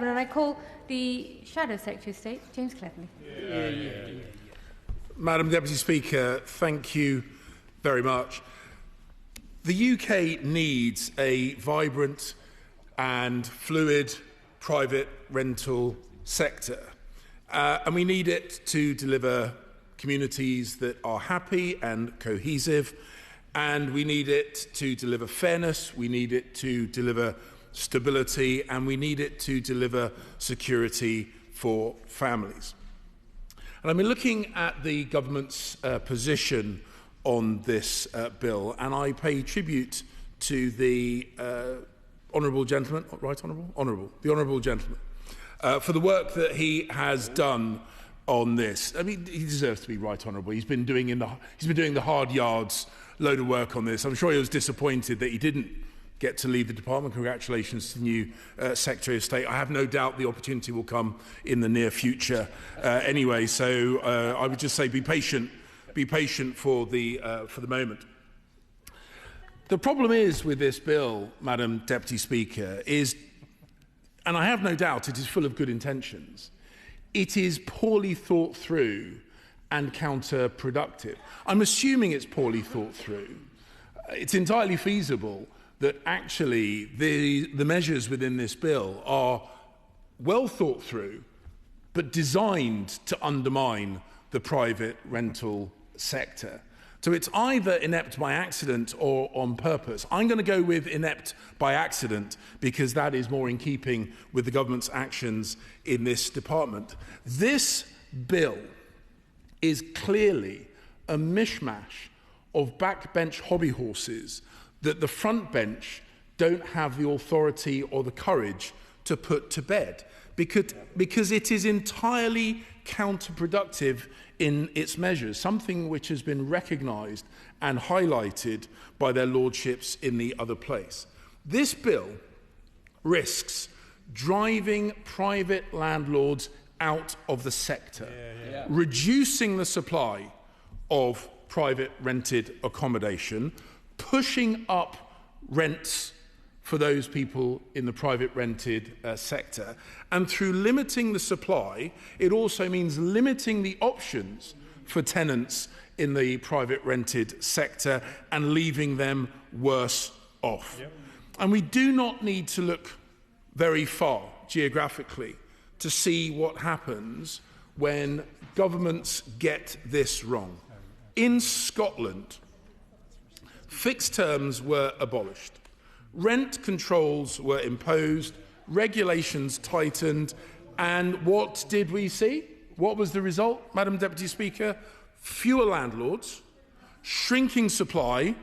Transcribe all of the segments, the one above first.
And I call the Shadow Secretary of State, James Cleverly. Madam Deputy Speaker, thank you very much. The UK needs a vibrant and fluid private rental sector, and we need it to deliver communities that are happy and cohesive, and we need it to deliver fairness, we need it to deliver stability, and we need it to deliver security for families. And I've been looking at the government's position on this bill, and I pay tribute to the honourable gentleman, right, the honourable gentleman, for the work that he has done on this. I mean, he deserves to be right honourable. He's been doing the hard yards, load of work on this. I'm sure he was disappointed that he didn't get to leave the department. Congratulations to the new Secretary of State. I have no doubt the opportunity will come in the near future anyway. So I would just say be patient for the moment. The problem is with this bill, Madam Deputy Speaker, is, and I have no doubt it is full of good intentions, it is poorly thought through and counterproductive. I'm assuming it's poorly thought through. It's entirely feasible that actually the measures within this bill are well thought through, but designed to undermine the private rental sector. So it's either inept by accident or on purpose. I'm going to go with inept by accident because that is more in keeping with the government's actions in this department. This bill is clearly a mishmash of backbench hobby horses that the front bench don't have the authority or the courage to put to bed, because it is entirely counterproductive in its measures, something which has been recognised and highlighted by their lordships in the other place. This bill risks driving private landlords out of the sector, reducing the supply of private rented accommodation, pushing up rents for those people in the private rented sector. And through limiting the supply, it also means limiting the options for tenants in the private rented sector and leaving them worse off. And we do not need to look very far geographically to see what happens when governments get this wrong. In Scotland, fixed terms were abolished, rent controls were imposed, regulations tightened, and what did we see? What was the result, Madam Deputy Speaker? Fewer landlords, shrinking supply,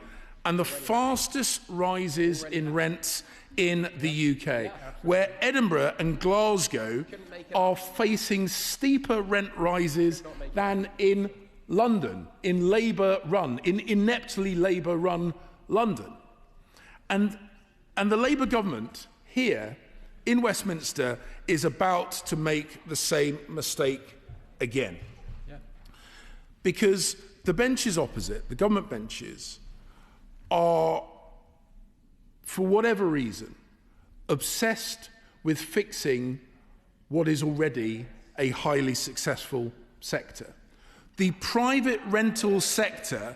and the fastest rises in rents in the UK, where Edinburgh and Glasgow are facing steeper rent rises than in London, in ineptly Labour-run London. And the Labour government here in Westminster is about to make the same mistake again. Because the benches opposite, the government benches, are, for whatever reason, obsessed with fixing what is already a highly successful sector. The private rental sector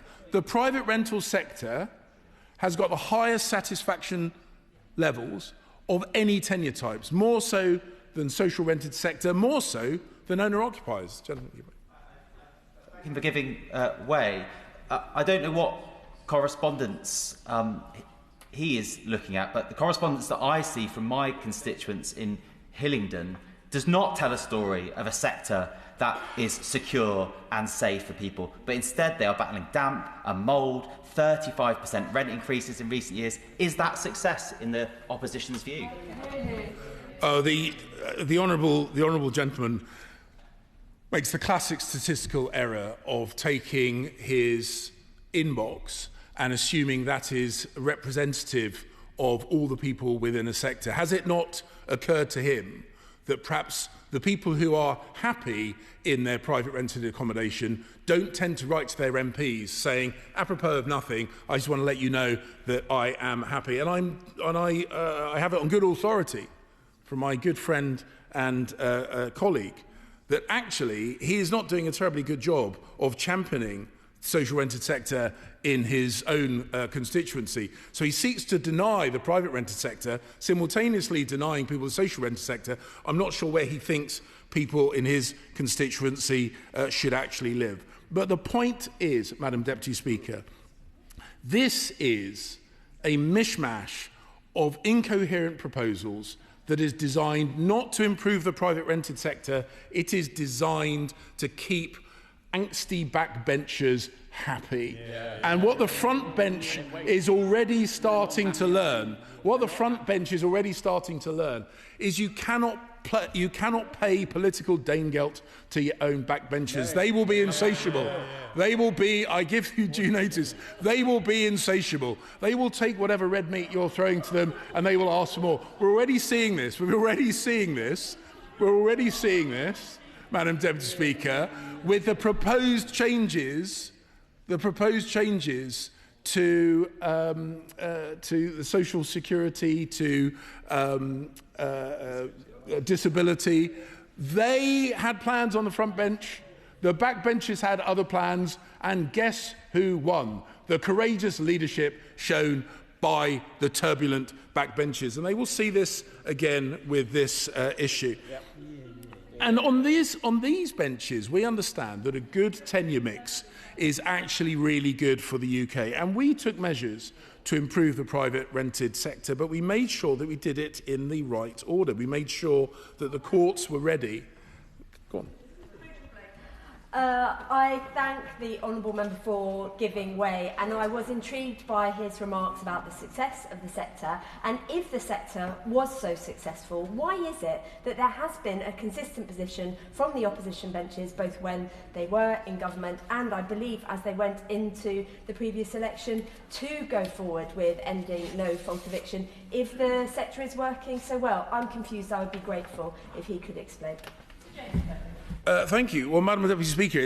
has got the highest satisfaction levels of any tenure types, more so than social rented sector, more so than owner-occupiers. In forgiving way, I don't know what correspondence he is looking at, but the correspondence that I see from my constituents in Hillingdon does not tell a story of a sector that is secure and safe for people, but instead they are battling damp and mould, 35% rent increases in recent years. Is that success in the opposition's view? The honourable gentleman makes the classic statistical error of taking his inbox and assuming that is representative of all the people within a sector. Has it not occurred to him that perhaps the people who are happy in their private rented accommodation don't tend to write to their MPs saying, apropos of nothing, I just want to let you know that I am happy. And I have it on good authority from my good friend and colleague that actually he is not doing a terribly good job of championing the social rented sector in his own constituency. So he seeks to deny the private rented sector, simultaneously denying people the social rented sector. I'm not sure where he thinks people in his constituency should actually live. But the point is, Madam Deputy Speaker, this is a mishmash of incoherent proposals that is designed not to improve the private rented sector. It is designed to keep angsty backbenchers happy. And what the front bench is already starting to learn, is you cannot pay political Danegeld to your own backbenchers. They will be insatiable. They will be, I give you due notice, they will be insatiable. They will take whatever red meat you're throwing to them and they will ask for more. We're already seeing this, Madam Deputy Speaker, with the proposed changes to the social security, to disability. They had plans on the front bench. The backbenchers had other plans. And guess who won? The courageous leadership shown by the turbulent backbenchers. And they will see this again with this issue. Yep. And on these benches, we understand that a good tenure mix is actually really good for the UK. And we took measures to improve the private rented sector, but we made sure that we did it in the right order. We made sure that the courts were ready. Go on. I thank the Honourable Member for giving way, and I was intrigued by his remarks about the success of the sector. And if the sector was so successful, why is it that there has been a consistent position from the opposition benches, both when they were in government and, I believe, as they went into the previous election, to go forward with ending no fault eviction? If the sector is working so well, I'm confused. I would be grateful if he could explain. Thank you. Well, Madam Deputy Speaker,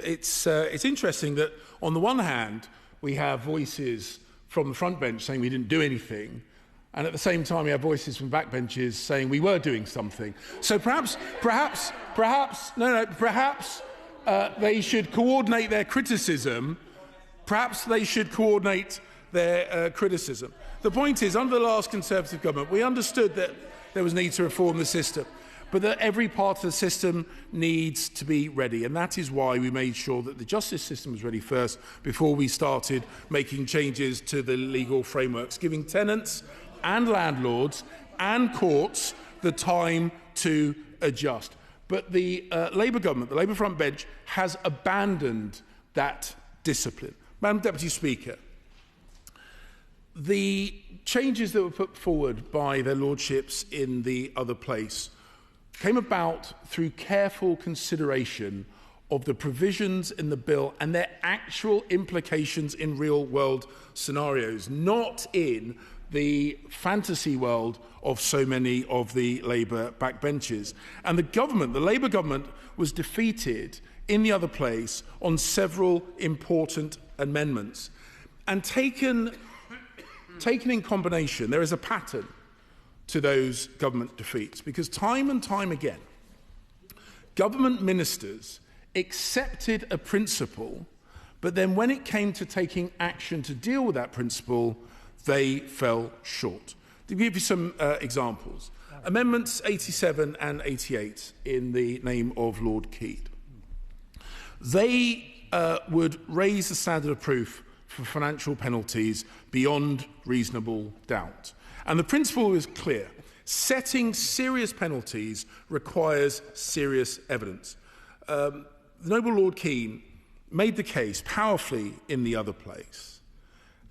it's interesting that on the one hand we have voices from the front bench saying we didn't do anything, and at the same time we have voices from backbenches saying we were doing something. So perhaps they should coordinate their criticism. The point is, under the last Conservative government, we understood that there was need to reform the system, but that every part of the system needs to be ready. And that is why we made sure that the justice system was ready first before we started making changes to the legal frameworks, giving tenants and landlords and courts the time to adjust. But the Labour government, the Labour front bench, has abandoned that discipline. Madam Deputy Speaker, the changes that were put forward by their lordships in the other place came about through careful consideration of the provisions in the bill and their actual implications in real-world scenarios, not in the fantasy world of so many of the Labour backbenchers. And the Labour government was defeated in the other place on several important amendments. And taken in combination, there is a pattern to those government defeats, because time and time again, government ministers accepted a principle, but then when it came to taking action to deal with that principle, they fell short. To give you some examples, Amendments 87 and 88 in the name of Lord Keith. They would raise the standard of proof for financial penalties beyond reasonable doubt. And the principle is clear. Setting serious penalties requires serious evidence. The Noble Lord Keane made the case powerfully in the other place,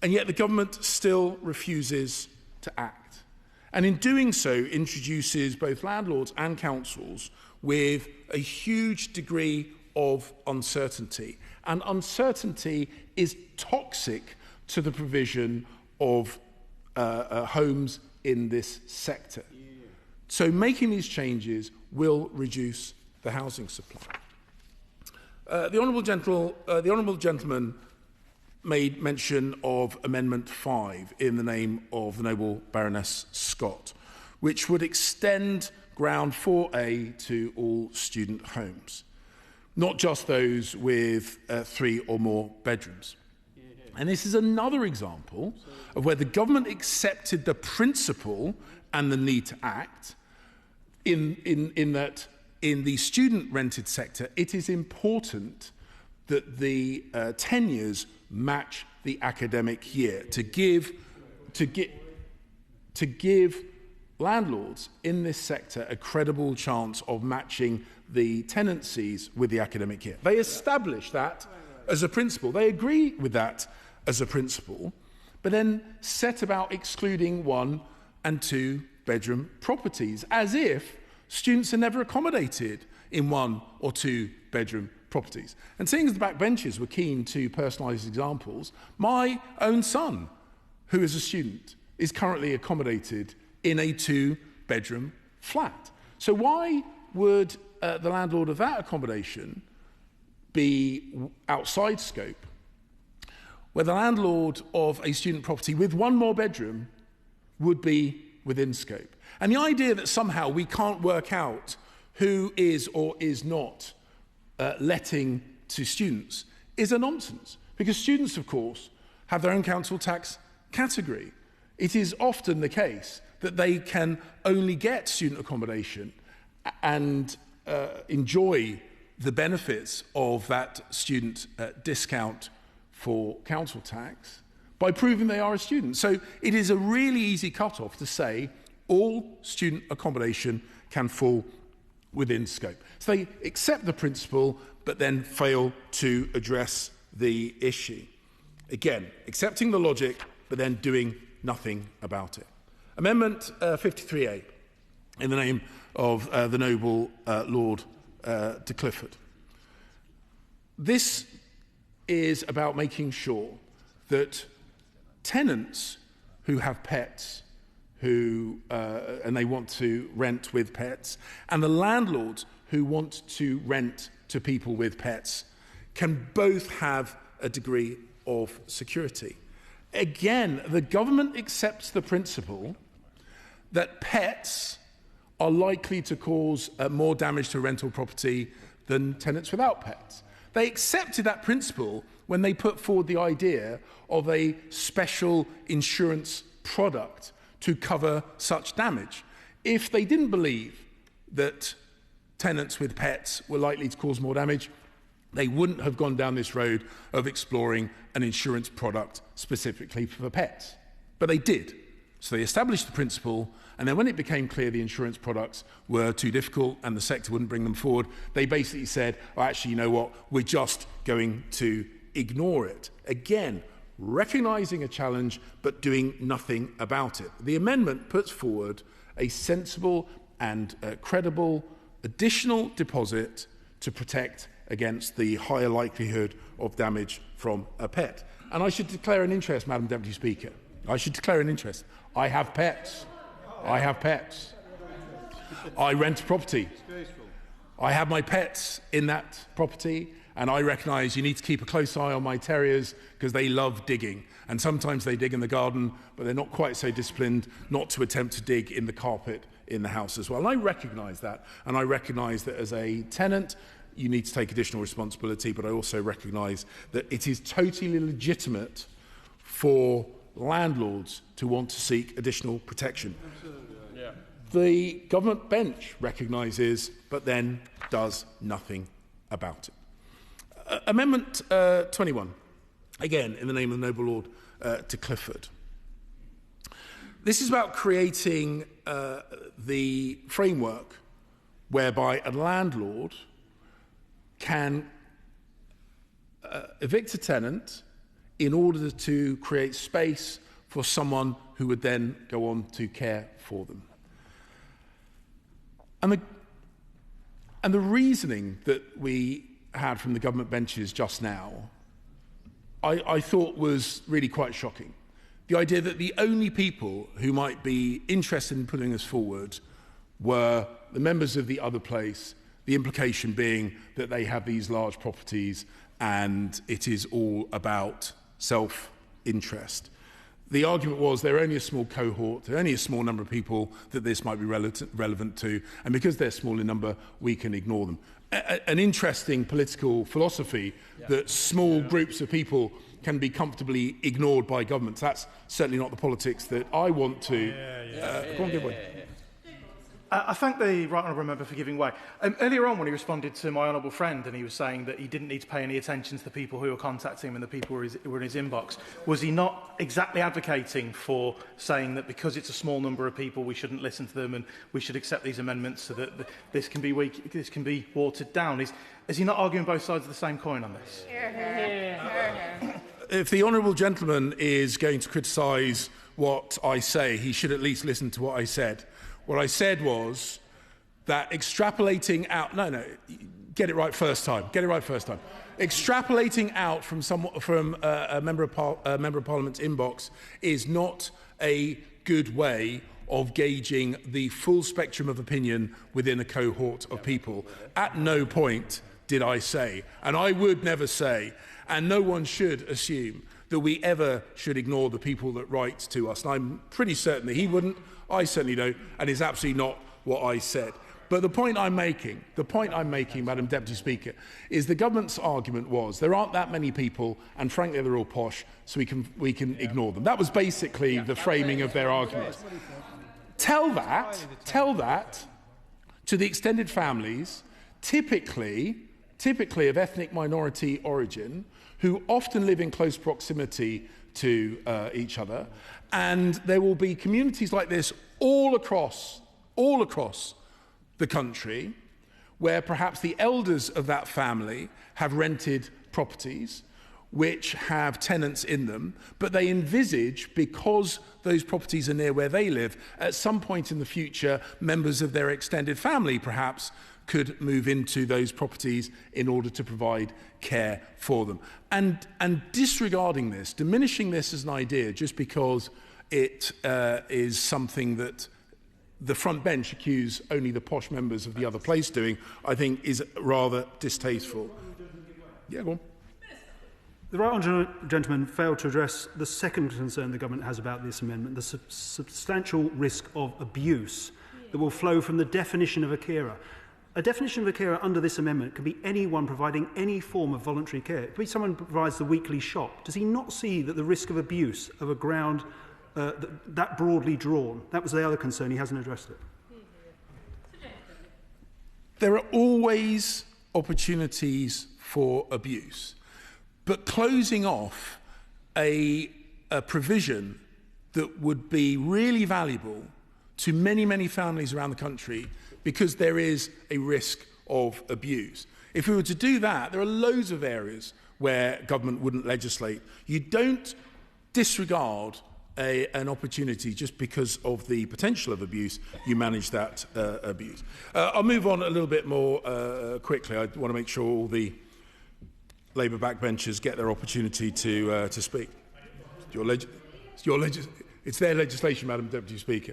and yet the government still refuses to act. And in doing so, introduces both landlords and councils with a huge degree of uncertainty. And uncertainty is toxic to the provision of homes in this sector. So making these changes will reduce the housing supply. The Honourable Gentleman made mention of Amendment 5 in the name of the Noble Baroness Scott, which would extend ground 4A to all student homes, not just those with 3 or more bedrooms. And this is another example of where the government accepted the principle and the need to act in that in the student rented sector, it is important that the tenures match the academic year to give landlords in this sector a credible chance of matching the tenancies with the academic year. They establish that as a principle. They agree with that as a principle, but then set about excluding 1 and 2 bedroom properties, as if students are never accommodated in 1 or 2 bedroom properties. And seeing as the backbenchers were keen to personalise examples, my own son, who is a student, is currently accommodated in a 2 bedroom flat. So why would the landlord of that accommodation be outside scope, where the landlord of a student property with 1 more bedroom would be within scope? And the idea that somehow we can't work out who is or is not letting to students is a nonsense, because students, of course, have their own council tax category. It is often the case that they can only get student accommodation and enjoy the benefits of that student discount for council tax by proving they are a student. So it is a really easy cut-off to say all student accommodation can fall within scope. So they accept the principle, but then fail to address the issue. Again, accepting the logic, but then doing nothing about it. Amendment 53A, in the name of the noble Lord de Clifford. This is about making sure that tenants who have pets and they want to rent with pets, and the landlords who want to rent to people with pets can both have a degree of security. Again, the government accepts the principle that pets are likely to cause more damage to rental property than tenants without pets. They accepted that principle when they put forward the idea of a special insurance product to cover such damage. If they didn't believe that tenants with pets were likely to cause more damage, they wouldn't have gone down this road of exploring an insurance product specifically for pets. But they did. So they established the principle, and then when it became clear the insurance products were too difficult and the sector wouldn't bring them forward, they basically said, oh, actually, you know what, we're just going to ignore it. Again, recognising a challenge, but doing nothing about it. The amendment puts forward a sensible and credible additional deposit to protect against the higher likelihood of damage from a pet. And I should declare an interest, Madam Deputy Speaker. I should declare an interest. I have pets. I have pets. I rent a property. I have my pets in that property, and I recognise you need to keep a close eye on my terriers because they love digging. And sometimes they dig in the garden, but they're not quite so disciplined not to attempt to dig in the carpet in the house as well. And I recognise that. And I recognise that as a tenant, you need to take additional responsibility, but I also recognise that it is totally legitimate for landlords to want to seek additional protection. Yeah. The government bench recognises, but then does nothing about it. Amendment 21, again, in the name of the noble Lord de Clifford. This is about creating the framework whereby a landlord can evict a tenant in order to create space for someone who would then go on to care for them. And the reasoning that we had from the government benches just now, I thought was really quite shocking. The idea that the only people who might be interested in putting this forward were the members of the other place, the implication being that they have these large properties and it is all about self-interest. the argument was they're only a small cohort, they're only a small number of people that this might be relevant to, and because they're small in number, we can ignore them. An interesting political philosophy that small groups of people can be comfortably ignored by governments. That's certainly not the politics that I want to... Go on, give way. I thank the Right Honourable Member for giving way. Earlier on, when he responded to my honourable friend and he was saying that he didn't need to pay any attention to the people who were contacting him and the people who were in his inbox, was he not exactly advocating for saying that because it's a small number of people, we shouldn't listen to them and we should accept these amendments so that this can be watered down? Is he not arguing both sides of the same coin on this? If the honourable gentleman is going to criticise what I say, he should at least listen to what I said. What I said was that extrapolating out... No, get it right first time. Get it right first time. Extrapolating out from a Member of Parliament's inbox is not a good way of gauging the full spectrum of opinion within a cohort of people. At no point did I say, and I would never say, and no one should assume, that we ever should ignore the people that write to us. And I'm pretty certain that he wouldn't. I certainly don't, and it's absolutely not what I said. But the point I'm making, Madam Deputy Speaker, is the government's argument was there aren't that many people, and frankly they're all posh, so we can ignore them. That was basically the framing of their argument. Tell that to the extended families, typically of ethnic minority origin, who often live in close proximity to each other, and there will be communities like this all across the country where perhaps the elders of that family have rented properties which have tenants in them, but they envisage, because those properties are near where they live, at some point in the future, members of their extended family perhaps could move into those properties in order to provide care for them. And disregarding this, diminishing this as an idea just because it is something that the front bench accuse only the posh members of the other place doing, I think is rather distasteful. Yeah, go on. The right honourable gentleman failed to address the second concern the government has about this amendment, the substantial risk of abuse that will flow from the definition of a carer. A definition of a carer under this amendment could be anyone providing any form of voluntary care. It could be someone who provides the weekly shop. Does he not see that the risk of abuse of a ground that broadly drawn? That was the other concern. He hasn't addressed it. There are always opportunities for abuse, but closing off a provision that would be really valuable to many, many families around the country because there is a risk of abuse. If we were to do that, there are loads of areas where government wouldn't legislate. You don't disregard an opportunity just because of the potential of abuse. You manage that abuse. I'll move on a little bit more quickly. I want to make sure all the Labour backbenchers get their opportunity to speak. It's their legislation, Madam Deputy Speaker.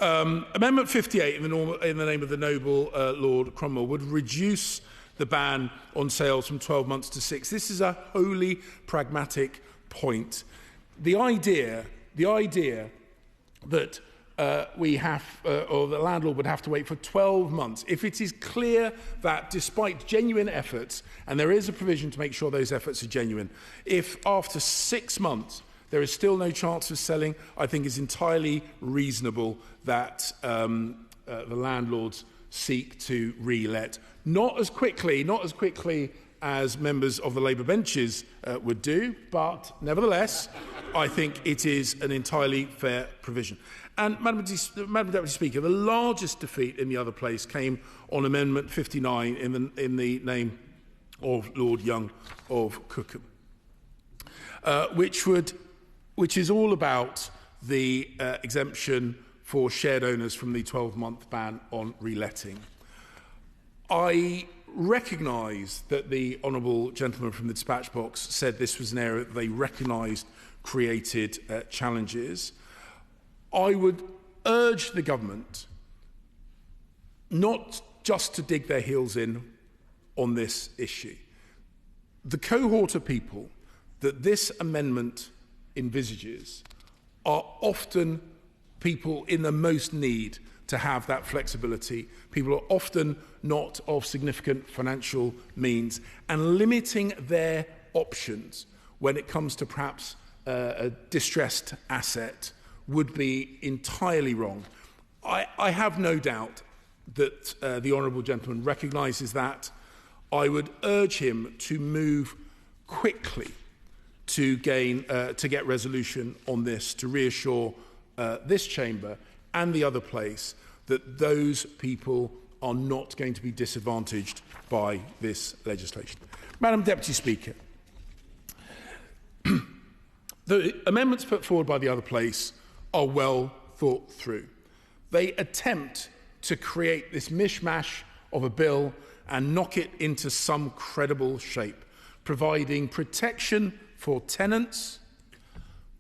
Amendment 58, in the name of the noble Lord Cromwell, would reduce the ban on sales from 12 months to 6. This is a wholly pragmatic point. The idea that or the landlord would have to wait for 12 months, if it is clear that despite genuine efforts, and there is a provision to make sure those efforts are genuine, if after 6 months there is still no chance of selling, I think it's entirely reasonable that the landlords seek to re-let. Not as quickly as members of the Labour benches would do, but nevertheless, I think it is an entirely fair provision. And, Madam Deputy Speaker, the largest defeat in the other place came on Amendment 59 in the name of Lord Young of Cookham, which is all about the exemption for shared owners from the 12-month ban on reletting. I recognise that the honourable gentleman from the dispatch box said this was an area that they recognised created challenges. I would urge the government not just to dig their heels in on this issue. The cohort of people that this amendment envisages are often people in the most need to have that flexibility. People are often not of significant financial means, and limiting their options when it comes to perhaps a distressed asset would be entirely wrong. I have no doubt that the honourable gentleman recognises that. I would urge him to move quickly to get resolution on this, to reassure this chamber and the other place that those people are not going to be disadvantaged by this legislation. Madam Deputy Speaker, the amendments put forward by the other place are well thought through. They attempt to create this mishmash of a bill and knock it into some credible shape, providing protection for tenants,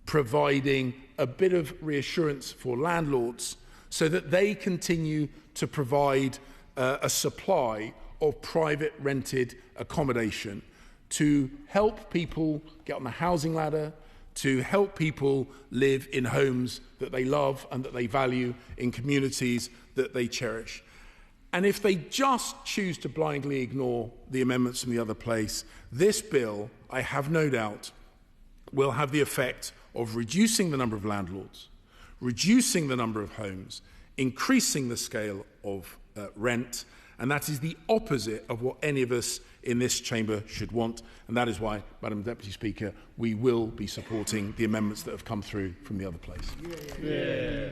providing a bit of reassurance for landlords so that they continue to provide a supply of private rented accommodation to help people get on the housing ladder, to help people live in homes that they love and that they value, in communities that they cherish. And if they just choose to blindly ignore the amendments from the other place, this bill, I have no doubt, will have the effect of reducing the number of landlords, reducing the number of homes, increasing the scale of rent, and that is the opposite of what any of us in this chamber should want. And that is why, Madam Deputy Speaker, we will be supporting the amendments that have come through from the other place. Yeah.